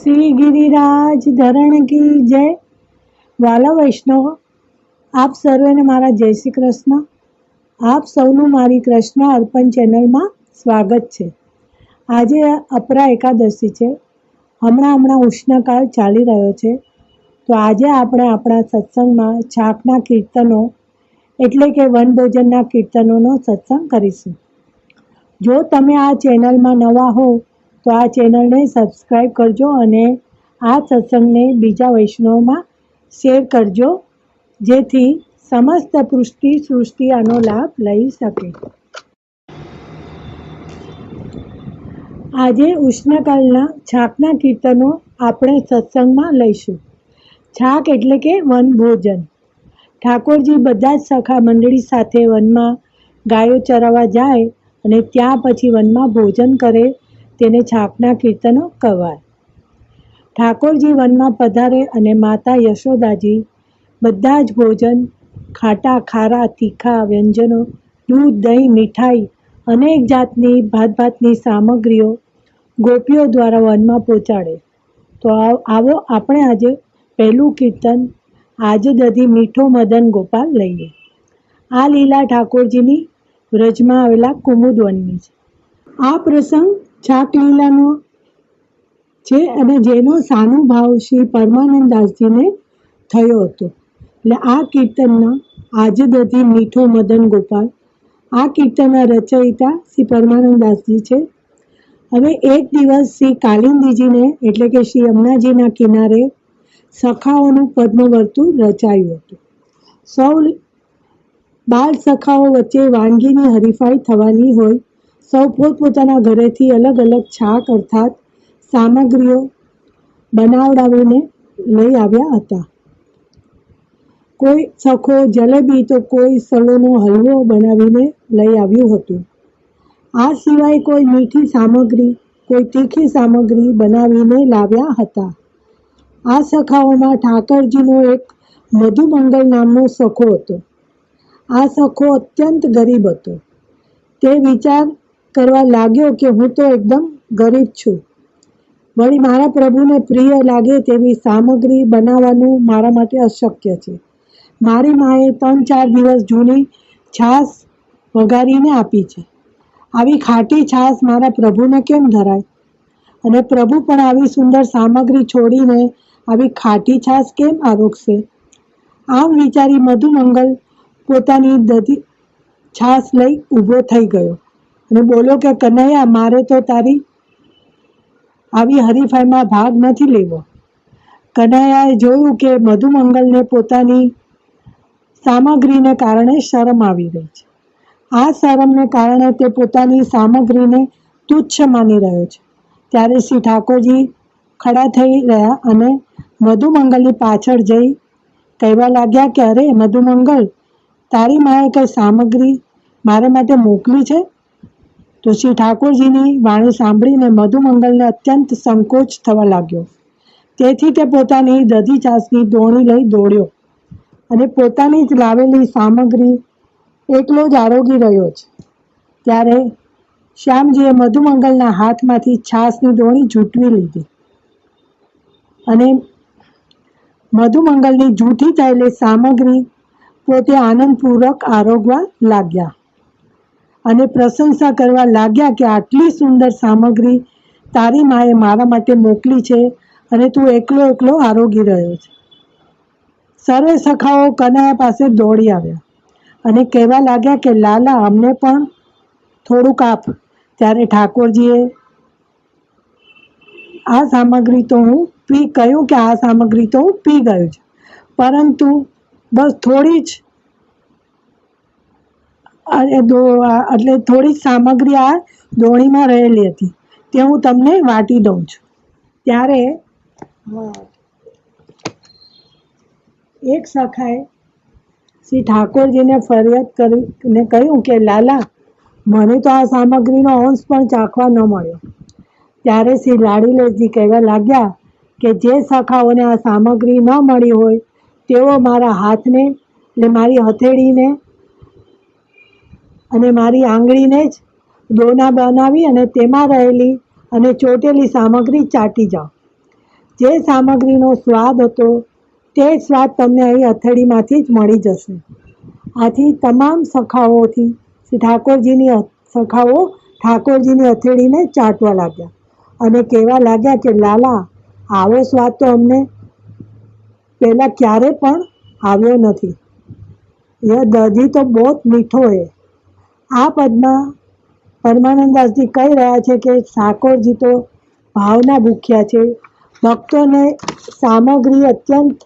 श्री गिरिराज धरण की जय। વાલા વૈષ્ણવ, આપ સર્વેને મારા જય શ્રી કૃષ્ણ। આપ સૌનું મારી કૃષ્ણ અર્પણ ચેનલમાં સ્વાગત છે। આજે અપરા એકાદશી છે। હમણાં ઉષ્ણકાળ ચાલી રહ્યો છે, તો આજે આપણે આપણા સત્સંગમાં છાકના કીર્તનો એટલે કે વનભોજનના કીર્તનોનો સત્સંગ કરીશું। જો તમે આ ચેનલમાં નવા હો તો આ ચેનલને સબસ્ક્રાઈબ કરજો અને આ સત્સંગને બીજા વૈષ્ણવમાં શેર કરજો, જેથી સમસ્ત સૃષ્ટિ આનો લાભ લઈ શકે। આજે ઉષ્ણકાળના છાકના કીર્તનો આપણે સત્સંગમાં લઈશું। છાક એટલે કે વનભોજન। ઠાકોરજી બધા જ સખા મંડળી સાથે વનમાં ગાયો ચરાવવા જાય અને ત્યાં પછી વનમાં ભોજન કરે, તેને છાકના કીર્તનો કહેવાય। ઠાકોરજી વનમાં પધારે અને માતા યશોદાજી બધા જ ભોજન, ખાટા ખારા તીખા વ્યંજનો, દૂધ દહીં મીઠાઈ અનેક જાતની ભાતની સામગ્રીઓ ગોપીઓ દ્વારા વનમાં પહોંચાડે। તો આવો આપણે આજે પહેલું કીર્તન આજ દધી મીઠો મદન ગોપાલ લઈએ। આ લીલા ઠાકોરજીની વ્રજમાં આવેલા કુમુદવનની છે। આ પ્રસંગ છાક લીલાનો છે અને જેનો સાનુભાવ શ્રી પરમાનંદદાસજીને થયો હતો। એટલે આ કીર્તનના આજ દધી મીઠો મદન ગોપાલ, આ કીર્તનના રચયિતા શ્રી પરમાનંદદાસજી છે। હવે એક દિવસ શ્રી કાલિંદીજીને એટલે કે શ્રી યમુનાજીના કિનારે સખાઓનું પદ્મવર્તુળ રચાયું હતું। સૌ બાળ સખાઓ વચ્ચે વાનગીની હરીફાઈ થવાની હોય, સૌ પોતપોતાના ઘરેથી અલગ અલગ છાક અર્થાત સામગ્રીઓ બનાવડાવીને લઈ આવ્યા હતા। કોઈ સખો જલેબી તો કોઈ સલોનો હલવો બનાવીને લઈ આવ્યું હતું। આ સિવાય કોઈ મીઠી સામગ્રી, કોઈ તીખી સામગ્રી બનાવીને લાવ્યા હતા। આ સખાઓમાં ઠાકરજીનો એક મધુમંગલ નામનો સખો હતો। આ સખો અત્યંત ગરીબ હતો। તે વિચાર કરવા લાગ્યો કે હું તો એકદમ ગરીબ છું, વળી મારા પ્રભુને પ્રિય લાગે તેવી સામગ્રી બનાવવાનું મારા માટે અશક્ય છે। મારી માએ 3-4 દિવસ જૂની છાશ વઘારીને આપી છે। આવી ખાટી છાશ મારા પ્રભુને કેમ ધરાય, અને પ્રભુ પણ આવી સુંદર સામગ્રી છોડીને આવી ખાટી છાશ કેમ આરોગશે? આમ વિચારી મધુમંગલ પોતાની દધી છાશ લઈ ઊભો થઈ ગયો અને બોલ્યો કે કનૈયા, મારે તો તારી આવી હરીફાઈમાં ભાગ નથી લેવો। કનૈયાએ જોયું કે મધુમંગલને પોતાની સામગ્રીને કારણે શરમ આવી રહી છે। આ શરમને કારણે તે પોતાની સામગ્રીને તુચ્છ માની રહ્યો છે। ત્યારે શ્રી ઠાકોરજી ખડા થઈ રહ્યા અને મધુમંગલની પાછળ જઈ કહેવા લાગ્યા કે અરે મધુમંગલ, તારી માએ કઈ સામગ્રી મારા માટે મોકલી છે? તો શ્રી ઠાકોરજીની વાણી સાંભળીને મધુમંગલને અત્યંત સંકોચ થવા લાગ્યો। તેથી તે પોતાની દધી છાશની દોણી લઈ દોડ્યો અને પોતાની જ લાવેલી સામગ્રી એકલો જ આરોગી રહ્યો છે। ત્યારે શ્યામજીએ મધુમંગલના હાથમાંથી છાશની દોણી ઝૂંટવી લીધી અને મધુમંગલની જૂઠી થયેલી સામગ્રી પોતે આનંદપૂર્વક આરોગવા લાગ્યા અને પ્રશંસા કરવા લાગ્યા કે આટલી સુંદર સામગ્રી તારી માએ મારા માટે મોકલી છે અને તું એકલો આરોગી રહ્યો છે। સર્વે સખાઓ કનૈયા પાસે દોડી આવ્યા અને કહેવા લાગ્યા કે લાલા, અમને પણ થોડુંક આપ। ત્યારે ઠાકોરજીએ આ સામગ્રી તો હું પી ગયો છે, પરંતુ બસ થોડી જ સામગ્રી આ દોણીમાં રહેલી હતી, તે હું તમને વાટી દઉં છું। ત્યારે એક સખાએ શ્રી ઠાકોરજીને ફરિયાદ કરીને કહ્યું કે લાલા, મને તો આ સામગ્રીનો અંશ પણ ચાખવા ન મળ્યો। ત્યારે શ્રી લાડીલેજી કહેવા લાગ્યા કે જે સખાઓને આ સામગ્રી ન મળી હોય તેઓ મારા હાથને એટલે મારી હથેળીને અને મારી આંગળીને જ દોના બનાવી અને તેમાં રહેલી અને ચોટેલી સામગ્રી ચાટી જાઓ। જે સામગ્રીનો સ્વાદ હતો તે સ્વાદ તમને અહીં હથેળીમાંથી જ મળી જશે. આથી તમામ સખાઓથી સખાઓ ઠાકોરજીની હથેળીને ચાટવા લાગ્યા અને કહેવા લાગ્યા કે લાલા, આવો સ્વાદ તો અમને પહેલાં ક્યારે પણ આવ્યો નથી. यह दही तो बहुत मीठो है. આ પદમાં પરમાનંદદાસજી કહી રહ્યા છે કે ઠાકોરજી તો ભાવના ભૂખ્યા છે. ભક્તોને સામગ્રી અત્યંત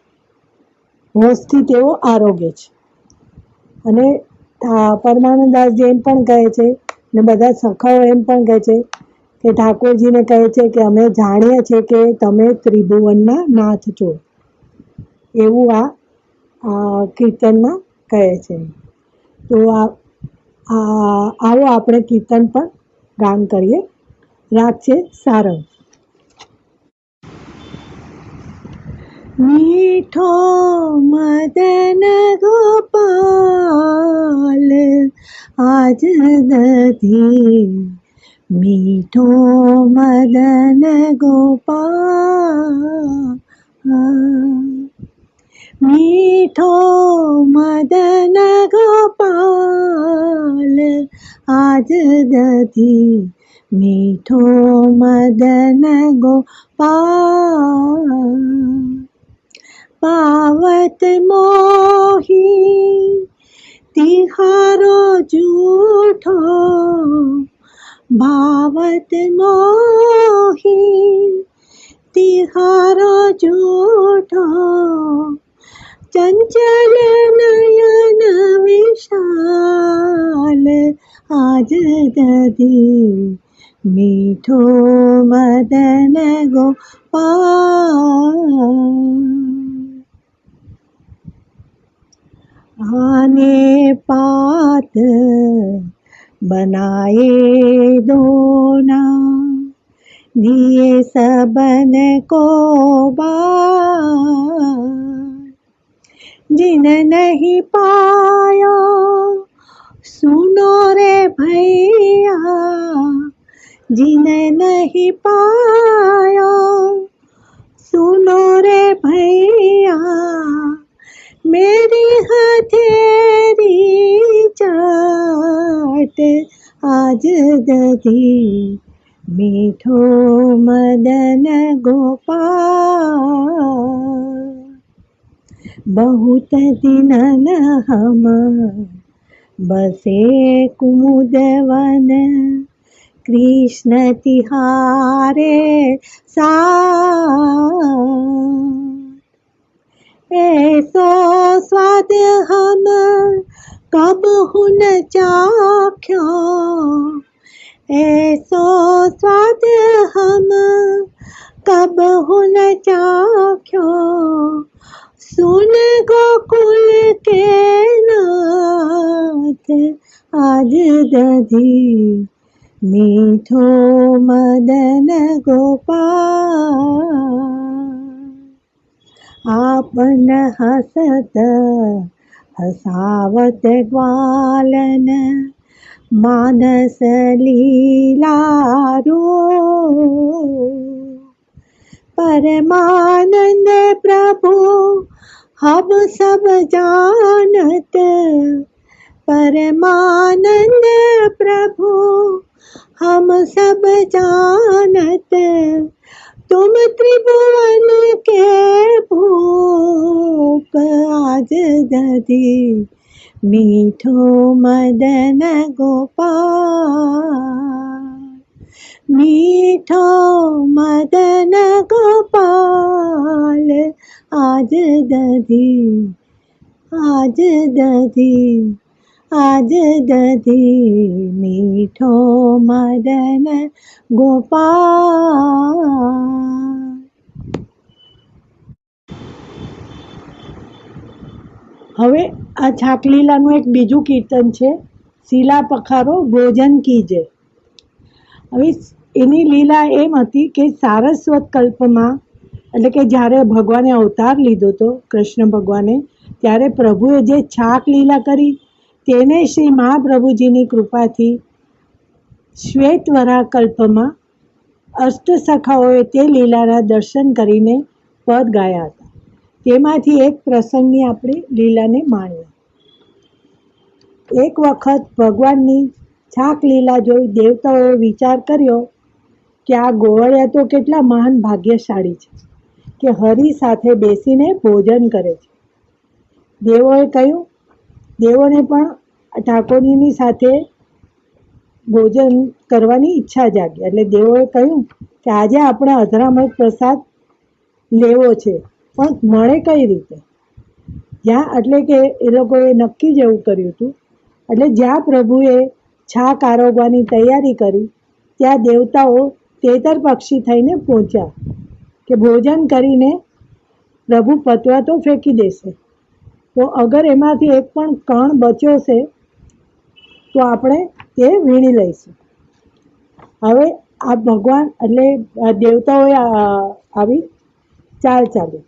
હોશથી તેઓ આરોગે છે. અને પરમાનંદદાસજી એમ પણ કહે છે ને બધા સખાઓ એમ પણ કહે છે કે ઠાકોરજીને કહે છે કે અમે જાણીએ છીએ કે તમે ત્રિભુવનના નાથ છો, એવું આ કીર્તનમાં કહે છે. તો આવો આપણે કીર્તન પણ ગાન કરીએ. રાગ છે સારંગ. મીઠો મદન ગોપાલ આજ દધી, મીઠો મદન ગોપાલ, મીઠો મદન ગોપાલ આજ દધી, મીઠો મદન ગોપાલ. પાવત મોહી તિહારો જૂઠો, ભાવત મોહી તિહારો જૂઠો, ચંચલ નયન વિશાલ આજ દધી, મીઠો મદન ગોપાલ. आने पात बनाए दोना, दिए सबन को बार, जिन नहीं पाया सुनो रे भैया, जिन नहीं पाया सुनो रे भैया, मेरी हथेली चाट आज दधी, मीठो मदन गोपाल. बहुत दिनन हम बसे कुमुद वन, कृष्ण तिहारे साथ, ऐसो स्वाद हम कब हुन चाख्यो, ऐसो स्वाद हम कब हुन चाख्यो, सुन गोकुल के नाथ आज दधी, मीठो मदन गोपाल. आपन हसत हसावत ग्वालन, मानस लीलारो, परमानंद प्रभु हम सब जानत, परमानंद प्रभु हम सब जानत, तुम त्रिभुवन के भूप आज दधी, मीठो मदन गोपाल. मीठो मदन गोपाल आज दधी, आज दधी, आज दधी, मीठो मदन गोपाल. હવે આ છાકલીલાનું એક બીજું કીર્તન છે, શીલા પખારો ભોજન કીજે. હવે એની લીલા એમ હતી કે સારસ્વત કલ્પમાં, એટલે કે જ્યારે ભગવાને અવતાર લીધો હતો કૃષ્ણ ભગવાને, ત્યારે પ્રભુએ જે છાક લીલા કરી તેને શ્રી મહાપ્રભુજીની કૃપાથી શ્વેતવરા કલ્પમાં અષ્ટસખાઓએ તે લીલાના દર્શન કરીને પદ ગાયા હતા. તેમાંથી એક પ્રસંગની આપણે લીલાને માણીએ. એક વખત ભગવાનની છાક લીલા જોઈ દેવતાઓએ વિચાર કર્યો કે આ ગોવળિયા તો કેટલા મહાન ભાગ્યશાળી છે કે હરિ સાથે બેસીને ભોજન કરે છે. દેવોએ કહ્યું, દેવોને પણ ઠાકોરજીની સાથે ભોજન કરવાની ઈચ્છા જાગી. એટલે દેવોએ કહ્યું કે આજે આપણે અધરામૃત પ્રસાદ લેવો છે, પણ મળે કઈ રીતે? જ્યાં એટલે કે એ લોકોએ નક્કી જ એવું કર્યું હતું. એટલે જ્યાં પ્રભુએ છાક આરોગવાની તૈયારી કરી ત્યાં દેવતાઓ તેતર પક્ષી થઈને પહોંચ્યા કે ભોજન કરીને પ્રભુ પતવા તો ફેંકી દેશે, તો અગર એમાંથી એક પણ કણ બચ્યો છે તો આપણે તે વીણી લઈશું. હવે આ ભગવાન એટલે દેવતાઓએ આવી ચાલ ચાલી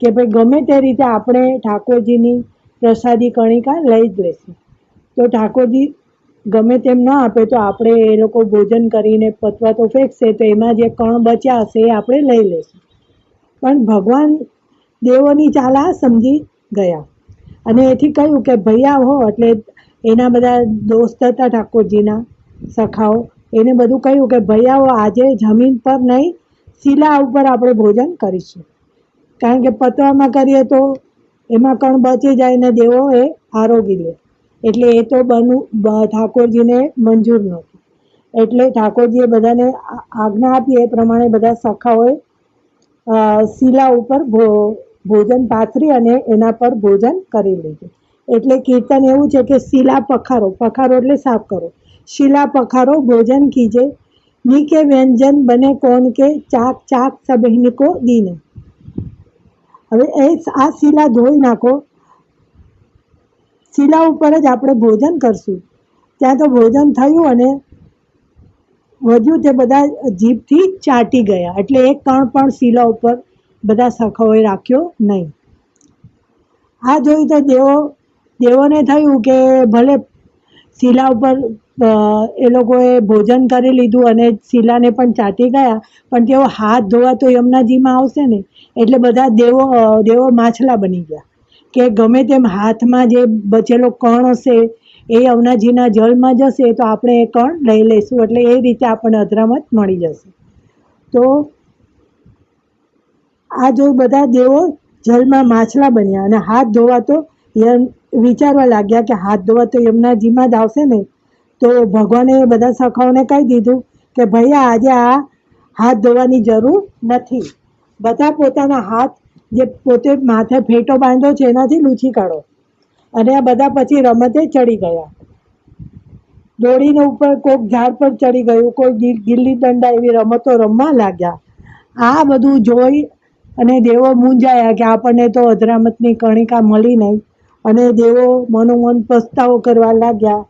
કે ભાઈ ગમે તે રીતે આપણે ઠાકોરજીની પ્રસાદી કણિકા લઈ જ લઈશું. તો ઠાકોરજી ગમે તેમ ન આપે તો આપણે એ લોકો ભોજન કરીને પતવા તો ફેંકશે, તો એમાં જે કણ બચ્યા હશે એ આપણે લઈ લઈશું. પણ ભગવાન દેવોની ચાલા સમજી ગયા અને એથી કહ્યું કે ભૈયા હો, એટલે એના બધા દોસ્ત હતા ઠાકોરજીના સખાઓ, એને બધું કહ્યું કે ભૈયાઓ આજે જમીન પર નહીં, શિલા ઉપર આપણે ભોજન કરીશું. કારણ કે પતવામાં કરીએ તો એમાં કણ બચી જાય ને દેવો એ આરોગી લે, એટલે એ તો ઠાકોરજીને મંજૂર નહોતું. એટલે ઠાકોરજીએ બધાને આજ્ઞા આપી એ પ્રમાણે બધા સખાઓએ શિલા ઉપર ભોજન પાથરી અને એના પર ભોજન કરી લીધું. એટલે કીર્તન એવું છે કે શિલા પખારો, પખારો એટલે સાફ કરો, શિલા પખારો ભોજન કીજે, નીકે વ્યંજન બને કોણ કે ચાક ચાક સબહિनको દીને. હવે આ શિલા ધોઈ નાખો, શિલા ઉપર જ આપણે ભોજન કરશું. ત્યાં તો ભોજન થયું અને વધ્યું તે બધા જીભથી ચાટી ગયા, એટલે એક કણ પણ શિલા ઉપર બધા સખાઓએ રાખ્યો નહીં. આ જોઈ તો દેવોને થયું કે ભલે શિલા ઉપર એ લોકોએ ભોજન કરી લીધું અને શિલાને પણ ચાટી ગયા, પણ તેઓ હાથ ધોવા તો યમુનાજીમાં આવશે ને, એટલે બધા દેવો માછલા બની ગયા કે ગમે તેમ હાથમાં જે બચેલો કણ હશે એ યમુનાજીના જળમાં જશે તો આપણે એ કણ લઈ લઈશું, એટલે એ રીતે આપણને અધરામત મળી જશે. તો આ જોઈ બધા દેવો જળમાં માછલા બન્યા અને હાથ ધોવા તો વિચારવા લાગ્યા કે હાથ ધોવા તો યમુનાજીમાં જ આવશે ને. તો ભગવાને બધા સખાઓને કહી દીધું કે ભૈયા આજે આ હાથ ધોવાની જરૂર નથી, બધા પોતાના હાથ જે પોતે માથે ફેટો બાંધ્યો છે એનાથી લૂછી કાઢો. અને આ બધા પછી રમતે ચડી ગયા, દોડીને ઉપર કોઈક ઝાડ પર ચડી ગયું, કોઈ ગિલ્લી દંડા એવી રમતો રમવા લાગ્યા. આ બધું જોઈ અને દેવો મૂંઝાયા કે આપણને તો અધરામતની કણિકા મળી નહીં, અને દેવો મનોમન પસ્તાવો કરવા લાગ્યા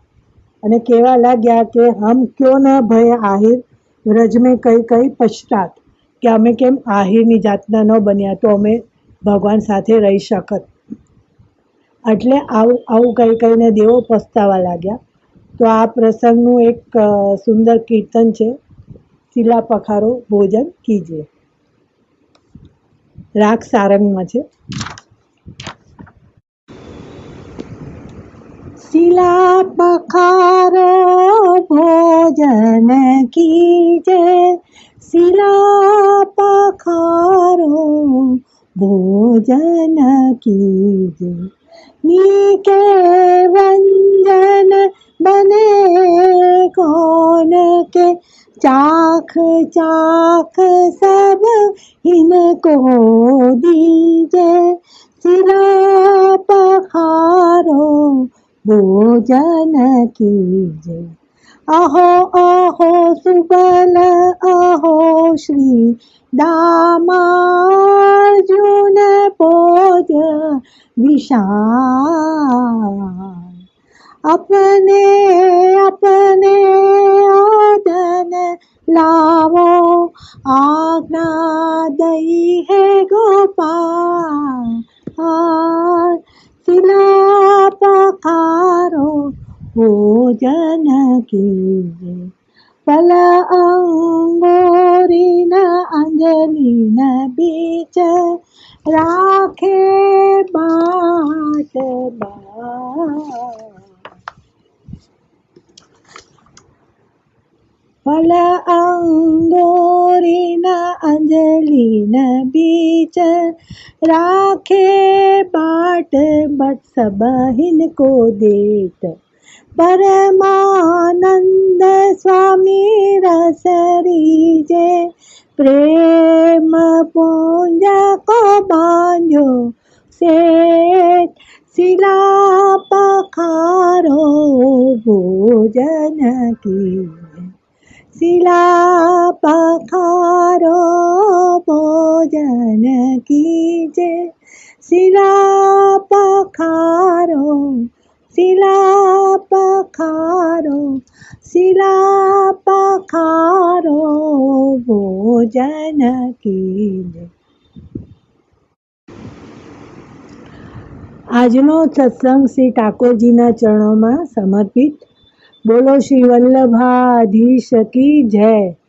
અને કહેવા લાગ્યા કે હમ ક્યો ન ભય આહિર વ્રજ મેં કઈ કઈ પશ્ચાત, કે અમે કેમ આહિરની જાતના ન બન્યા તો અમે ભગવાન સાથે રહી શકત. એટલે આવું કહી કહીને દેવો પસ્તાવા લાગ્યા. તો આ પ્રસંગનું એક સુંદર કીર્તન છે, શિલા પખારો ભોજન કીજે. રાગ સારંગમાં છે. શિલા પખારો ભોજન કીજે, શિલા પખારો ભોજન કીજે, નીકે વ્યંજન બને કોન કે ચાખ ચાખ સબ इनको दीजे, શિલા પખારો ભોજન કીજે. અહો અહો સુબલ અહો શ્રી દામાર્જુન ભોજ વિશાલ, अपने अपने ओदन लावो आज्ञा दई है गोपाल, શિલા પખારો ભોજન કીજે. ફલ અંગોરીના અંજલિના બીચ રાખે બાટ ફલ અંગોરીના અંજલિના બીચ राखे बाट बट सब इनको देत परमानंद स्वामी रसरीजे प्रेम पुंज को बांधो सेठ सिला पखारो भोजन की सिला पखारो भोजन कीजे सिला पखारो सिला पखारो सिला पखारो भोजन कीजे। આજનો સત્સંગ શ્રી ઠાકોરજીના ચરણોમાં સમર્પિત। બોલો શ્રી વલ્લભાધીશ કી જય।